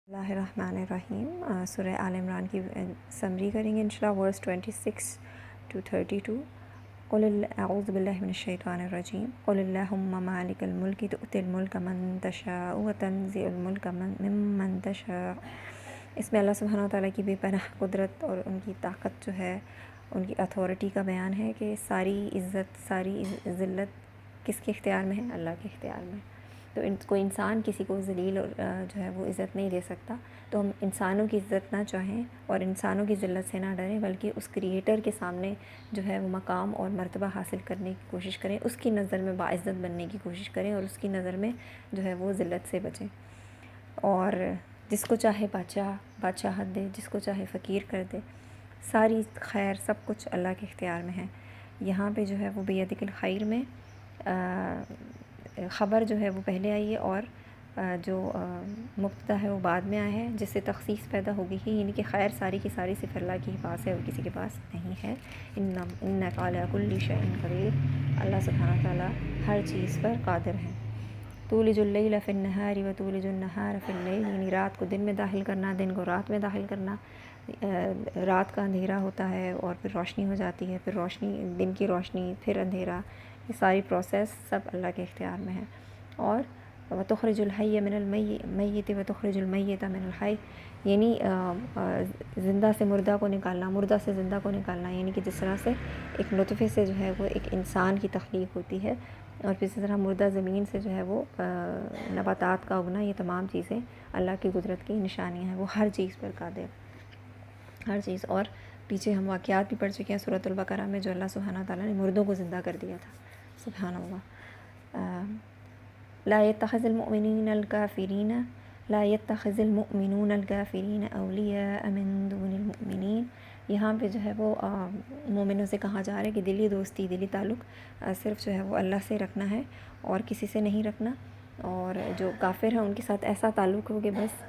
اللہ الرحمن الرحیم۔ سورہ آل عمران کی سمری کریں گے انشاءاللہ، ورس 26 to 32۔ اعوذ باللہ من الشیطان الرجیم۔ قل اللہم مالک الملک تؤتی الملک من تشاء وتنزع الملک ممن تشاء۔ اس میں اللہ سبحانہ وتعالیٰ کی بے پناہ قدرت اور ان کی طاقت جو ہے، ان کی اتھارٹی کا بیان ہے کہ ساری عزت، ساری ذلت کس کے اختیار میں ہے؟ اللہ کے اختیار میں۔ تو کوئی انسان کسی کو ذلیل اور جو ہے وہ عزت نہیں دے سکتا۔ تو ہم انسانوں کی عزت نہ چاہیں اور انسانوں کی ذلت سے نہ ڈریں، بلکہ اس کریٹر کے سامنے جو ہے وہ مقام اور مرتبہ حاصل کرنے کی کوشش کریں، اس کی نظر میں باعزت بننے کی کوشش کریں اور اس کی نظر میں جو ہے وہ ذلت سے بچیں۔ اور جس کو چاہے بادشاہت دے، جس کو چاہے فقیر کر دے، ساری خیر سب کچھ اللہ کے اختیار میں ہے۔ یہاں پہ جو ہے وہ بیدک الخیر میں خبر جو ہے وہ پہلے آئی ہے اور جو مبتدا ہے وہ بعد میں آیا ہے، جس سے تخصیص پیدا ہو گئی ہے، یعنی کہ خیر ساری کی ساری صرف اللہ کے پاس ہے اور کسی کے پاس نہیں ہے۔ انک علی کل شیء قدیر، اللہ سبحانہ تعالیٰ ہر چیز پر قادر ہے۔ تولج اللیل فی النہار وتولج النہار فی اللیل، یعنی رات کو دن میں داخل کرنا، دن کو رات میں داخل کرنا۔ رات کا اندھیرا ہوتا ہے اور پھر روشنی ہو جاتی ہے، پھر روشنی، دن کی روشنی، پھر اندھیرا، یہ ساری پروسیس سب اللہ کے اختیار میں ہے۔ اور وتخرج الحی من المیت وتخرج المیت من الحی، یعنی زندہ سے مردہ کو نکالنا، مردہ سے زندہ کو نکالنا، یعنی کہ جس طرح سے ایک نطفے سے جو ہے وہ ایک انسان کی تخلیق ہوتی ہے، اور پھر اسی طرح مردہ زمین سے جو ہے وہ نباتات کا اگنا، یہ تمام چیزیں اللہ کی قدرت کی نشانیاں ہیں۔ وہ ہر چیز پر قادر، ہر چیز۔ اور پیچھے ہم واقعات بھی پڑھ چکے ہیں سورۃ البقرہ میں، جو اللہ سبحانہ تعالیٰ نے مردوں کو زندہ کر دیا تھا، سبحان اللہ۔ لا يتخذ المؤمنون الكافرین اولیاء من دون المؤمنین، یہاں پہ جو ہے وہ مومنوں سے کہا جا رہا ہے کہ دلی دوستی، دلی تعلق صرف جو ہے وہ اللہ سے رکھنا ہے اور کسی سے نہیں رکھنا، اور جو کافر ہیں ان کے ساتھ ایسا تعلق ہو کہ بس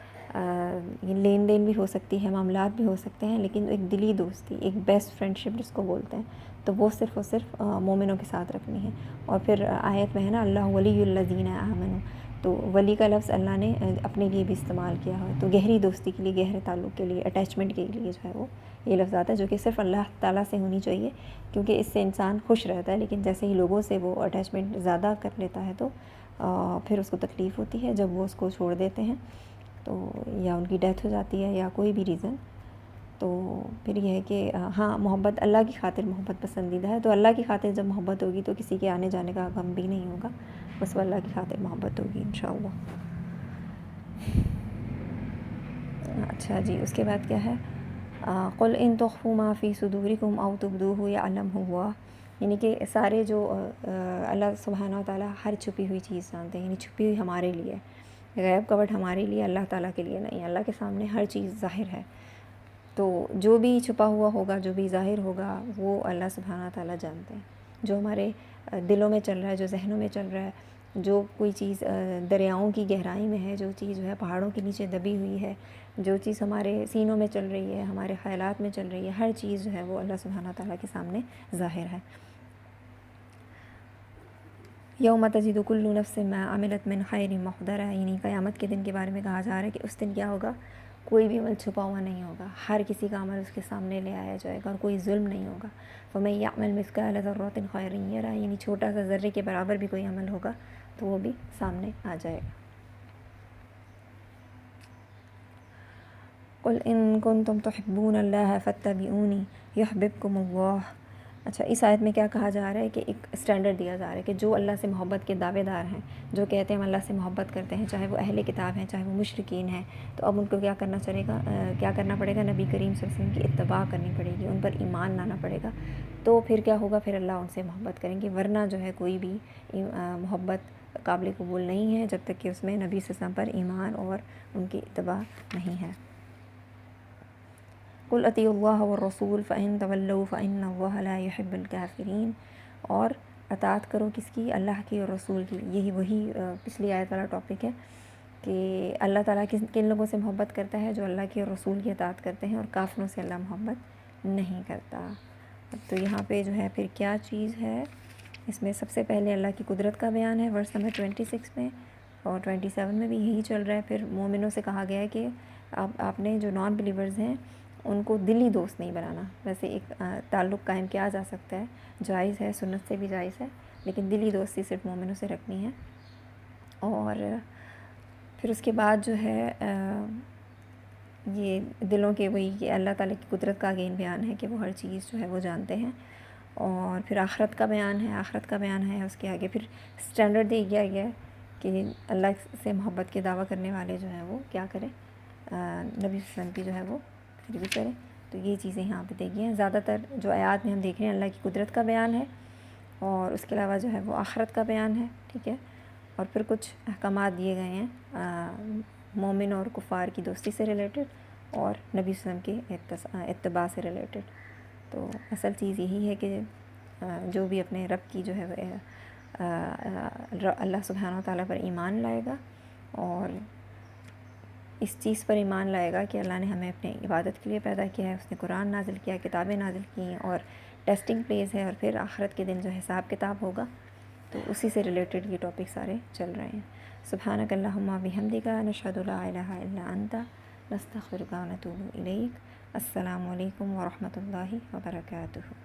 لین دین بھی ہو سکتی ہے، معاملات بھی ہو سکتے ہیں، لیکن ایک دلی دوستی، ایک بیسٹ فرینڈشپ جس کو بولتے ہیں، تو وہ صرف اور صرف مومنوں کے ساتھ رکھنی ہے۔ اور پھر آیت میں ہے نا، اللہ ولی الذین آمنوا، تو ولی کا لفظ اللہ نے اپنے لیے بھی استعمال کیا ہے، تو گہری دوستی کے لیے، گہرے تعلق کے لیے، اٹیچمنٹ کے لیے جو ہے وہ یہ لفظ آتا ہے، جو کہ صرف اللہ تعالیٰ سے ہونی چاہیے، کیونکہ اس سے انسان خوش رہتا ہے۔ لیکن جیسے ہی لوگوں سے وہ اٹیچمنٹ زیادہ کر لیتا ہے تو پھر اس کو تکلیف ہوتی ہے جب وہ اس کو چھوڑ دیتے ہیں، تو یا ان کی ڈیتھ ہو جاتی ہے یا کوئی بھی ریزن، تو پھر یہ ہے کہ ہاں، محبت اللہ کی خاطر محبت پسندیدہ ہے، تو اللہ کی خاطر جب محبت ہوگی تو کسی کے آنے جانے کا غم بھی نہیں ہوگا، بس وہ اللہ کی خاطر محبت ہوگی انشاءاللہ۔ اچھا جی، اس کے بعد کیا ہے؟ قل ان تخفوا ما فی صدورکم او تبدوہ یعلمہ اللہ، یعنی کہ سارے جو اللہ سبحانہ وتعالیٰ ہر چھپی ہوئی چیز جانتے ہیں، یعنی چھپی ہوئی ہمارے لیے، غیب کا بٹ ہمارے لیے، اللہ تعالیٰ کے لیے نہیں۔ اللہ کے سامنے ہر چیز ظاہر ہے، تو جو بھی چھپا ہوا ہوگا، جو بھی ظاہر ہوگا، وہ اللہ سبحانہ تعالیٰ جانتے ہیں۔ جو ہمارے دلوں میں چل رہا ہے، جو ذہنوں میں چل رہا ہے، جو کوئی چیز دریاؤں کی گہرائی میں ہے، جو چیز جو ہے پہاڑوں کے نیچے دبی ہوئی ہے، جو چیز ہمارے سینوں میں چل رہی ہے، ہمارے خیالات میں چل رہی ہے، ہر چیز جو ہے وہ اللہ سبحانہ تعالیٰ کے سامنے ظاہر ہے۔ یوم تجد کل نفس ما عملت من خیر محضرہ، یعنی قیامت کے دن کے بارے میں کہا جا رہا ہے کہ اس دن کیا ہوگا؟ کوئی بھی عمل چھپا ہوا نہیں ہوگا، ہر کسی کا عمل اس کے سامنے لے آیا جائے گا اور کوئی ظلم نہیں ہوگا۔ فمن یعمل مثقال ذرۃ خیرا یرہ، یعنی چھوٹا سا ذرے کے برابر بھی کوئی عمل ہوگا تو وہ بھی سامنے آ جائے گا۔ قل ان کنتم تحبون اللہ فاتبعونی یحببکم اللہ۔ اچھا، اس آیت میں کیا کہا جا رہا ہے کہ ایک اسٹینڈرڈ دیا جا رہا ہے کہ جو اللہ سے محبت کے دعوے دار ہیں، جو کہتے ہیں ہم اللہ سے محبت کرتے ہیں، چاہے وہ اہل کتاب ہیں، چاہے وہ مشرکین ہیں، تو اب ان کو کیا کرنا پڑے گا؟ نبی کریم صلی اللہ علیہ وسلم کی اتباع کرنی پڑے گی، ان پر ایمان لانا پڑے گا، تو پھر کیا ہوگا؟ پھر اللہ ان سے محبت کریں گے، ورنہ جو ہے کوئی بھی محبت قابل قبول نہیں ہے جب تک کہ اس میں نبی صلی اللہ علیہ وسلم پر ایمان اور ان کی اتباع نہیں ہے۔ قل اطیعوا اللہ والرسول فإن تولوا فإن اللہ لا يحب الکافرین، اور اطاعت کرو کس کی؟ اللہ کی اور رسول کی۔ یہی وہی پچھلی آیت والا ٹاپک ہے کہ اللہ تعالیٰ کن لوگوں سے محبت کرتا ہے؟ جو اللہ کی اور رسول کی اطاعت کرتے ہیں، اور کافروں سے اللہ محبت نہیں کرتا۔ تو یہاں پہ جو ہے پھر کیا چیز ہے؟ اس میں سب سے پہلے اللہ کی قدرت کا بیان ہے، ورس نمبر 26 میں، اور 27 میں بھی یہی چل رہا ہے. پھر مومنوں سے کہا گیا ہے کہ آپ نے جو نان بلیورز ہیں ان کو دلی دوست نہیں بنانا. ویسے ایک تعلق قائم کیا جا سکتا ہے، جائز ہے، سنت سے بھی جائز ہے، لیکن دلی دوستی صرف مومنوں سے رکھنی ہے. اور پھر اس کے بعد جو ہے یہ دلوں کے وہی کہ اللہ تعالیٰ کی قدرت کا اگین بیان ہے کہ وہ ہر چیز جو ہے وہ جانتے ہیں. اور پھر آخرت کا بیان ہے، آخرت کا بیان ہے. اس کے آگے پھر اسٹینڈرڈ دے دیا گیا ہے کہ اللہ سے محبت کے دعویٰ کرنے والے جو ہیں وہ کیا کریں، نبی صلی اللہ علیہ وسلم کی جو ہے وہ پھر بھی کریں. تو یہ چیزیں یہاں پہ دی گئی ہیں. زیادہ تر جو آیات میں ہم دیکھ رہے ہیں اللہ کی قدرت کا بیان ہے، اور اس کے علاوہ جو ہے وہ آخرت کا بیان ہے. ٹھیک ہے. اور پھر کچھ احکامات دیے گئے ہیں مومن اور کفار کی دوستی سے ریلیٹڈ اور نبی صلی اللہ علیہ وسلم کے اتباع سے ریلیٹڈ. تو اصل چیز یہی ہے کہ جو بھی اپنے رب کی جو ہے اللہ سبحانہ و تعالیٰ پر ایمان لائے گا اور اس چیز پر ایمان لائے گا کہ اللہ نے ہمیں اپنے عبادت کے لیے پیدا کیا ہے، اس نے قرآن نازل کیا، کتابیں نازل کی ہیں، اور ٹیسٹنگ پلیس ہے، اور پھر آخرت کے دن جو حساب کتاب ہوگا. تو اسی سے ریلیٹڈ یہ ٹاپک سارے چل رہے ہیں. سبحانک اللہم و بحمدک نشہد لا الہ الا انت نستغفرک و نتوب الیک. السلام علیکم ورحمۃ اللہ وبرکاتہ.